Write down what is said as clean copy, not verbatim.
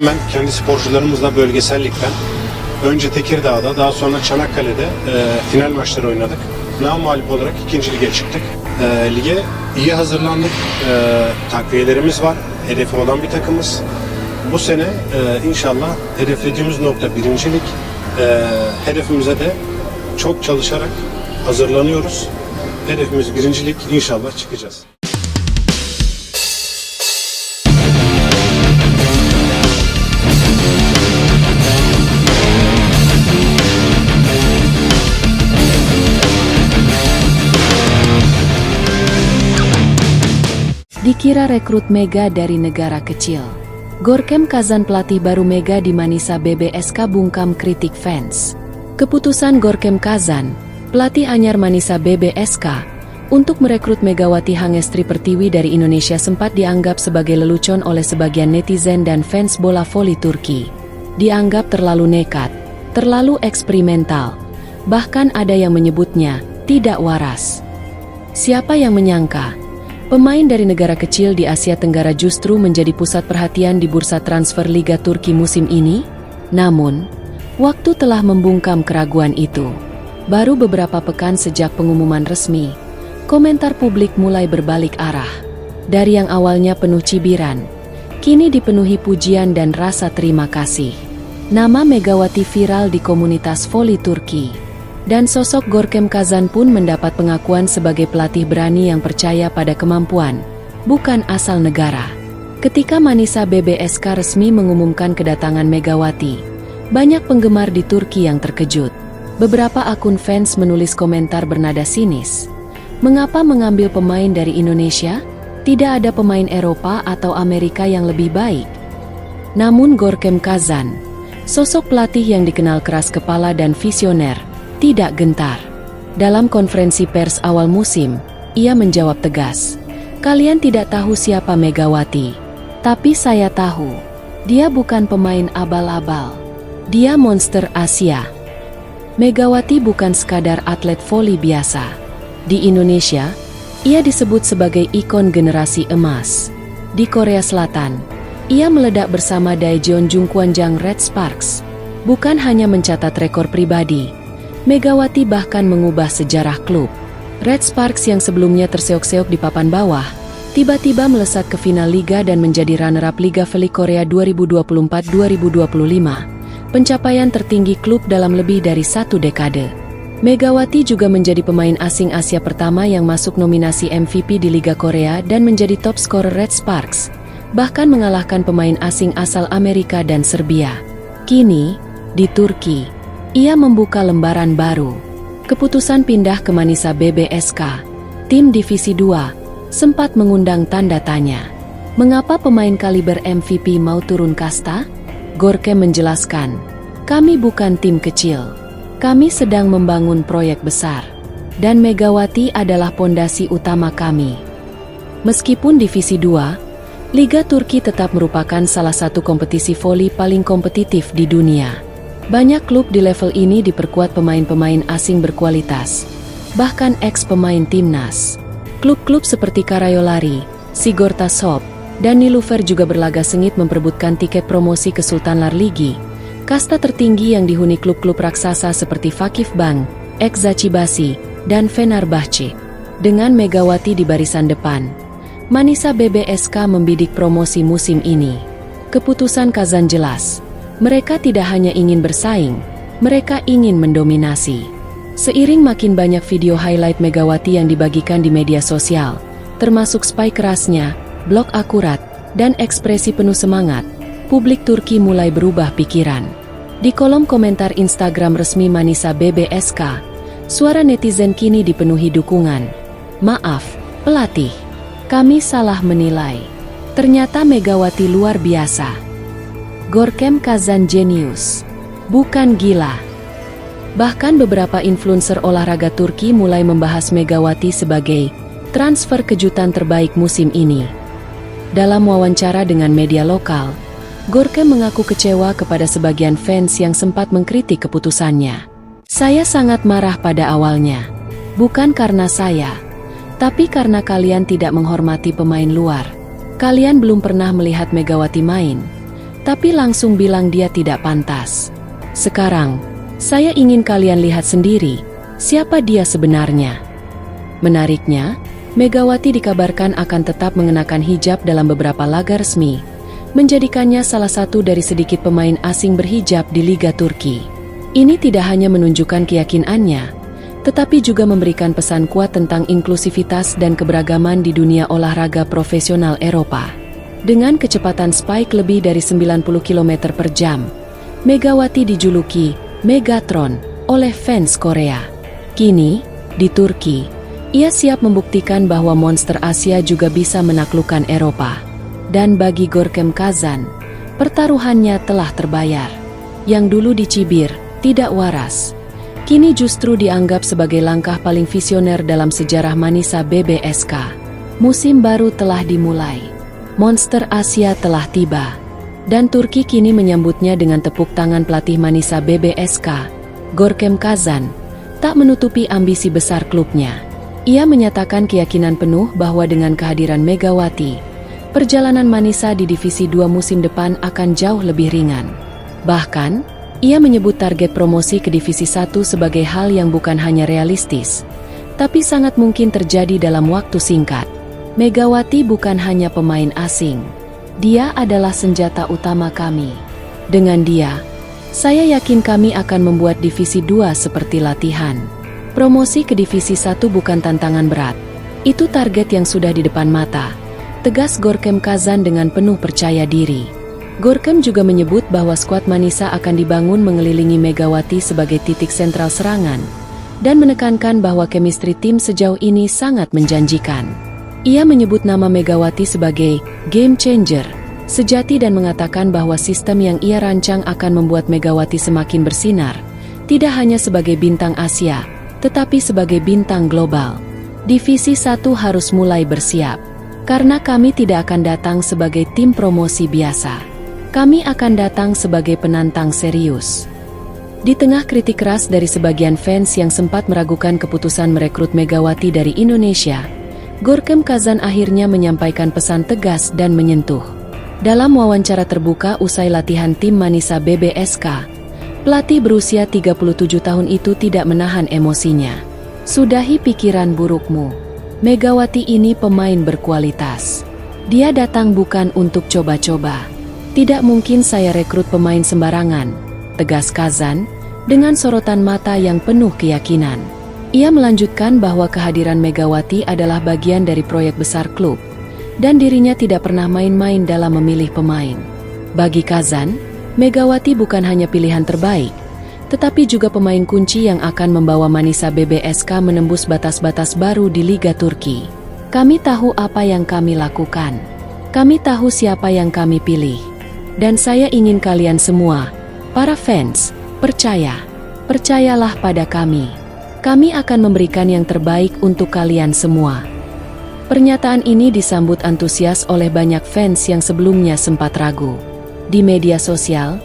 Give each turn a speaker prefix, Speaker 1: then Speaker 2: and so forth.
Speaker 1: Ben kendi sporcularımızla bölgesel ligden önce Tekirdağ'da daha sonra Çanakkale'de final maçları oynadık. Namağlup olarak ikinci lige çıktık. Lige iyi hazırlandık. Takviyelerimiz var. Hedefi olan bir takımız. Bu sene inşallah hedeflediğimiz nokta birincilik. Hedefimize de çok çalışarak hazırlanıyoruz. Hedefimiz birincilik. İnşallah çıkacağız.
Speaker 2: Dikira rekrut Mega dari negara kecil. Gorkem Kazan pelatih baru Mega di Manisa BBSK bungkam kritik fans. Keputusan Gorkem Kazan, pelatih anyar Manisa BBSK, untuk merekrut Megawati Hangestri Pertiwi dari Indonesia sempat dianggap sebagai lelucon oleh sebagian netizen dan fans bola voli Turki. Dianggap terlalu nekat, terlalu eksperimental, bahkan ada yang menyebutnya tidak waras. Siapa yang menyangka pemain dari negara kecil di Asia Tenggara justru menjadi pusat perhatian di bursa transfer Liga Turki musim ini? Namun, waktu telah membungkam keraguan itu. Baru beberapa pekan sejak pengumuman resmi, komentar publik mulai berbalik arah. Dari yang awalnya penuh cibiran, kini dipenuhi pujian dan rasa terima kasih. Nama Megawati viral di komunitas voli Turki. Dan sosok Gorkem Kazan pun mendapat pengakuan sebagai pelatih berani yang percaya pada kemampuan, bukan asal negara. Ketika Manisa BBSK resmi mengumumkan kedatangan Megawati, banyak penggemar di Turki yang terkejut. Beberapa akun fans menulis komentar bernada sinis. Mengapa mengambil pemain dari Indonesia? Tidak ada pemain Eropa atau Amerika yang lebih baik. Namun Gorkem Kazan, sosok pelatih yang dikenal keras kepala dan visioner, tidak gentar. Dalam konferensi pers awal musim, ia menjawab tegas, "Kalian tidak tahu siapa Megawati. Tapi saya tahu. Dia bukan pemain abal-abal. Dia monster Asia. Megawati bukan sekadar atlet voli biasa. Di Indonesia, ia disebut sebagai ikon generasi emas. Di Korea Selatan, ia meledak bersama Daejeon Jungkwanjang Red Sparks. Bukan hanya mencatat rekor pribadi, Megawati bahkan mengubah sejarah klub. Red Sparks yang sebelumnya terseok-seok di papan bawah, tiba-tiba melesat ke final Liga dan menjadi runner-up Liga Veli Korea 2024-2025, pencapaian tertinggi klub dalam lebih dari satu dekade. Megawati juga menjadi pemain asing Asia pertama yang masuk nominasi MVP di Liga Korea dan menjadi top scorer Red Sparks, bahkan mengalahkan pemain asing asal Amerika dan Serbia. Kini, di Turki, ia membuka lembaran baru. Keputusan pindah ke Manisa BBSK, tim Divisi 2, sempat mengundang tanda tanya. Mengapa pemain kaliber MVP mau turun kasta? Gorkem menjelaskan, "Kami bukan tim kecil. Kami sedang membangun proyek besar. Dan Megawati adalah pondasi utama kami." Meskipun Divisi 2, Liga Turki tetap merupakan salah satu kompetisi voli paling kompetitif di dunia. Banyak klub di level ini diperkuat pemain-pemain asing berkualitas, bahkan ex-pemain timnas. Klub-klub seperti Karayolari, Sigortasop, dan Nilufer juga berlaga sengit memperebutkan tiket promosi ke Sultan Larligi, kasta tertinggi yang dihuni klub-klub raksasa seperti Vakif Bank, Eczacıbaşı, dan Fenerbahçe. Dengan Megawati di barisan depan, Manisa BBSK membidik promosi musim ini. Keputusan Kazan jelas. Mereka tidak hanya ingin bersaing, mereka ingin mendominasi. Seiring makin banyak video highlight Megawati yang dibagikan di media sosial, termasuk spike kerasnya, blok akurat, dan ekspresi penuh semangat, publik Turki mulai berubah pikiran. Di kolom komentar Instagram resmi Manisa BBSK, suara netizen kini dipenuhi dukungan. "Maaf, pelatih. Kami salah menilai. Ternyata Megawati luar biasa. Gorkem Kazan jenius. Bukan gila." Bahkan beberapa influencer olahraga Turki mulai membahas Megawati sebagai transfer kejutan terbaik musim ini. Dalam wawancara dengan media lokal, Gorkem mengaku kecewa kepada sebagian fans yang sempat mengkritik keputusannya. "Saya sangat marah pada awalnya. Bukan karena saya, tapi karena kalian tidak menghormati pemain luar. Kalian belum pernah melihat Megawati main. tapi langsung bilang dia tidak pantas. Sekarang, saya ingin kalian lihat sendiri, siapa dia sebenarnya. Menariknya, Megawati dikabarkan akan tetap mengenakan hijab dalam beberapa laga resmi, menjadikannya salah satu dari sedikit pemain asing berhijab di Liga Turki. Ini tidak hanya menunjukkan keyakinannya, tetapi juga memberikan pesan kuat tentang inklusivitas dan keberagaman di dunia olahraga profesional Eropa. Dengan kecepatan spike lebih dari 90 km per jam, Megawati dijuluki Megatron oleh fans Korea. Kini, di Turki, ia siap membuktikan bahwa monster Asia juga bisa menaklukkan Eropa. Dan bagi Görkem Kazan, pertaruhannya telah terbayar. Yang dulu dicibir, tidak waras, kini justru dianggap sebagai langkah paling visioner dalam sejarah Manisa BBSK. Musim baru telah dimulai. Monster Asia telah tiba. Dan Turki kini menyambutnya dengan tepuk tangan pelatih Manisa BBSK, Görkem Kazan, tak menutupi ambisi besar klubnya. Ia menyatakan keyakinan penuh bahwa dengan kehadiran Megawati, perjalanan Manisa di Divisi 2 musim depan akan jauh lebih ringan. Bahkan, ia menyebut target promosi ke Divisi 1 sebagai hal yang bukan hanya realistis, tapi sangat mungkin terjadi dalam waktu singkat. Megawati bukan hanya pemain asing. Dia adalah senjata utama kami. Dengan dia, saya yakin kami akan membuat Divisi 2 seperti latihan. Promosi ke Divisi 1 bukan tantangan berat. Itu target yang sudah di depan mata, tegas Görkem Kazan dengan penuh percaya diri. Görkem juga menyebut bahwa skuad Manisa akan dibangun mengelilingi Megawati sebagai titik sentral serangan, dan menekankan bahwa chemistry tim sejauh ini sangat menjanjikan. Ia menyebut nama Megawati sebagai game changer sejati dan mengatakan bahwa sistem yang ia rancang akan membuat Megawati semakin bersinar, tidak hanya sebagai bintang Asia, tetapi sebagai bintang global. Divisi 1 harus mulai bersiap, karena kami tidak akan datang sebagai tim promosi biasa. Kami akan datang sebagai penantang serius. Di tengah kritik keras dari sebagian fans yang sempat meragukan keputusan merekrut Megawati dari Indonesia, Görkem Kazan akhirnya menyampaikan pesan tegas dan menyentuh. Dalam wawancara terbuka usai latihan tim Manisa BBSK, pelatih berusia 37 tahun itu tidak menahan emosinya. Sudahi pikiran burukmu. Megawati ini pemain berkualitas. Dia datang bukan untuk coba-coba. Tidak mungkin saya rekrut pemain sembarangan, tegas Kazan, dengan sorotan mata yang penuh keyakinan. Ia melanjutkan bahwa kehadiran Megawati adalah bagian dari proyek besar klub, dan dirinya tidak pernah main-main dalam memilih pemain. Bagi Kazan, Megawati bukan hanya pilihan terbaik, tetapi juga pemain kunci yang akan membawa Manisa BBSK menembus batas-batas baru di Liga Turki. Kami tahu apa yang kami lakukan. Kami tahu siapa yang kami pilih. Dan saya ingin kalian semua, para fans, percayalah pada kami. Kami akan memberikan yang terbaik untuk kalian semua. Pernyataan ini disambut antusias oleh banyak fans yang sebelumnya sempat ragu. Di media sosial,